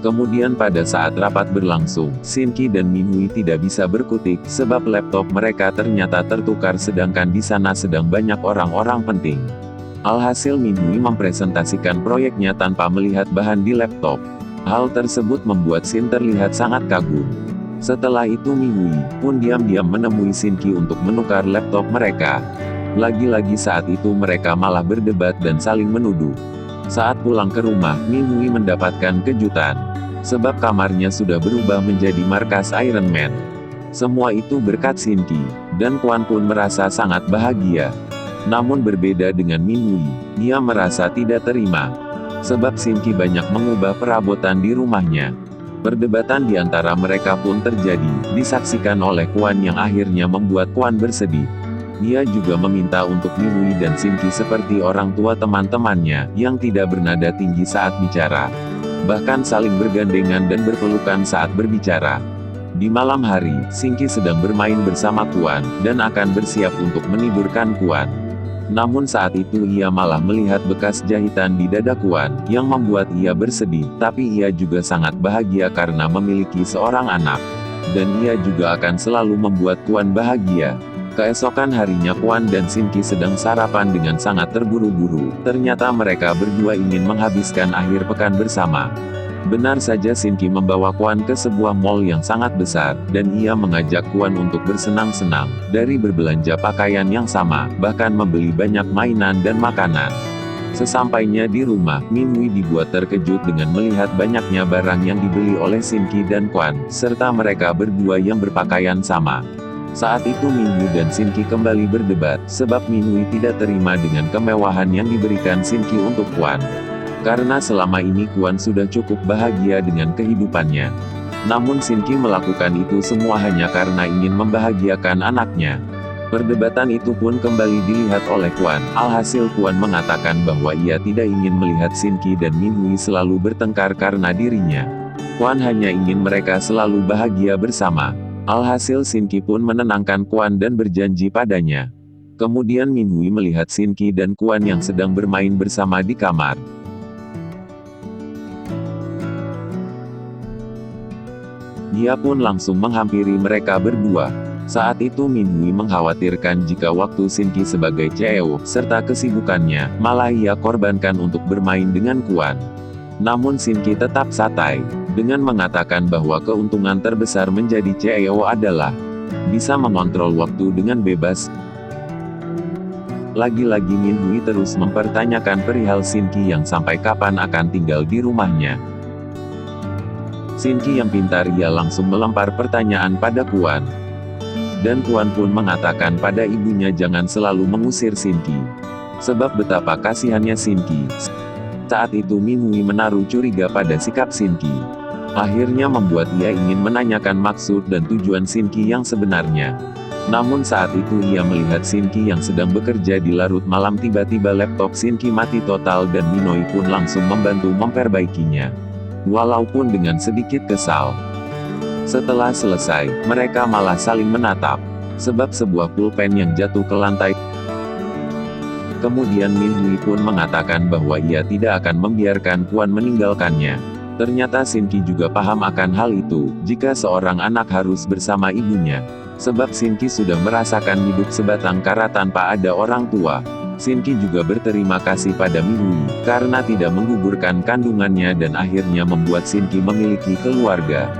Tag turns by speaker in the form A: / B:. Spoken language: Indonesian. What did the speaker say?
A: Kemudian pada saat rapat berlangsung, Shin-ki dan Min-hui tidak bisa berkutik, sebab laptop mereka ternyata tertukar sedangkan di sana sedang banyak orang-orang penting. Alhasil Min-hui mempresentasikan proyeknya tanpa melihat bahan di laptop. Hal tersebut membuat Shin terlihat sangat kagum. Setelah itu Min-hui pun diam-diam menemui Shin-ki untuk menukar laptop mereka. Lagi-lagi saat itu mereka malah berdebat dan saling menuduh. Saat pulang ke rumah, Min-hui mendapatkan kejutan. Sebab kamarnya sudah berubah menjadi markas Iron Man. Semua itu berkat Shin-ki, dan Kwon pun merasa sangat bahagia. Namun berbeda dengan Min-hui, dia merasa tidak terima. Sebab Shin-ki banyak mengubah perabotan di rumahnya. Perdebatan di antara mereka pun terjadi, disaksikan oleh Kwon yang akhirnya membuat Kwon bersedih. Dia juga meminta untuk Min-hui dan Shin-ki seperti orang tua teman-temannya, yang tidak bernada tinggi saat bicara. Bahkan saling bergandengan dan berpelukan saat berbicara. Di malam hari, Shin-ki sedang bermain bersama Kwon, dan akan bersiap untuk menidurkan Kwon. Namun saat itu ia malah melihat bekas jahitan di dada Kwon, yang membuat ia bersedih, tapi ia juga sangat bahagia karena memiliki seorang anak. Dan ia juga akan selalu membuat Kwon bahagia. Keesokan harinya Kwon dan Shin-ki sedang sarapan dengan sangat terburu-buru. Ternyata mereka berdua ingin menghabiskan akhir pekan bersama. Benar saja Shin-ki membawa Kwon ke sebuah mall yang sangat besar, dan ia mengajak Kwon untuk bersenang-senang, dari berbelanja pakaian yang sama, bahkan membeli banyak mainan dan makanan. Sesampainya di rumah, Min-hui dibuat terkejut dengan melihat banyaknya barang yang dibeli oleh Shin-ki dan Kwon, serta mereka berdua yang berpakaian sama. Saat itu Min-hui dan Shin-ki kembali berdebat, sebab Min-hui tidak terima dengan kemewahan yang diberikan Shin-ki untuk Kwon. Karena selama ini Kwon sudah cukup bahagia dengan kehidupannya. Namun Shin-ki melakukan itu semua hanya karena ingin membahagiakan anaknya. Perdebatan itu pun kembali dilihat oleh Kwon. Alhasil Kwon mengatakan bahwa ia tidak ingin melihat Shin-ki dan Min-hui selalu bertengkar karena dirinya. Kwon hanya ingin mereka selalu bahagia bersama. Alhasil Shin-ki pun menenangkan Kwon dan berjanji padanya. Kemudian Min-hui melihat Shin-ki dan Kwon yang sedang bermain bersama di kamar. Dia pun langsung menghampiri mereka berdua. Saat itu Min-hui mengkhawatirkan jika waktu Shin-ki sebagai CEO, serta kesibukannya, malah ia korbankan untuk bermain dengan Kwon. Namun Shin-ki tetap santai, dengan mengatakan bahwa keuntungan terbesar menjadi CEO adalah bisa mengontrol waktu dengan bebas. Lagi-lagi Min-hui terus mempertanyakan perihal Shin-ki yang sampai kapan akan tinggal di rumahnya. Shin-ki yang pintar ia langsung melempar pertanyaan pada Kwon. Dan Kwon pun mengatakan pada ibunya jangan selalu mengusir Shin-ki. Sebab betapa kasihannya Shin-ki. Saat itu Min-hui menaruh curiga pada sikap Shin-ki. Akhirnya membuat ia ingin menanyakan maksud dan tujuan Shin-ki yang sebenarnya. Namun saat itu ia melihat Shin-ki yang sedang bekerja di larut malam, tiba-tiba laptop Shin-ki mati total dan Min-hui pun langsung membantu memperbaikinya. Walaupun dengan sedikit kesal. Setelah selesai, mereka malah saling menatap. Sebab sebuah pulpen yang jatuh ke lantai. Kemudian Min-hui pun mengatakan bahwa ia tidak akan membiarkan Kwon meninggalkannya. Ternyata Shin-ki juga paham akan hal itu, jika seorang anak harus bersama ibunya. Sebab Shin-ki sudah merasakan hidup sebatang kara tanpa ada orang tua. Shin-ki juga berterima kasih pada Min-hui, karena tidak menggugurkan kandungannya dan akhirnya membuat Shin-ki memiliki keluarga.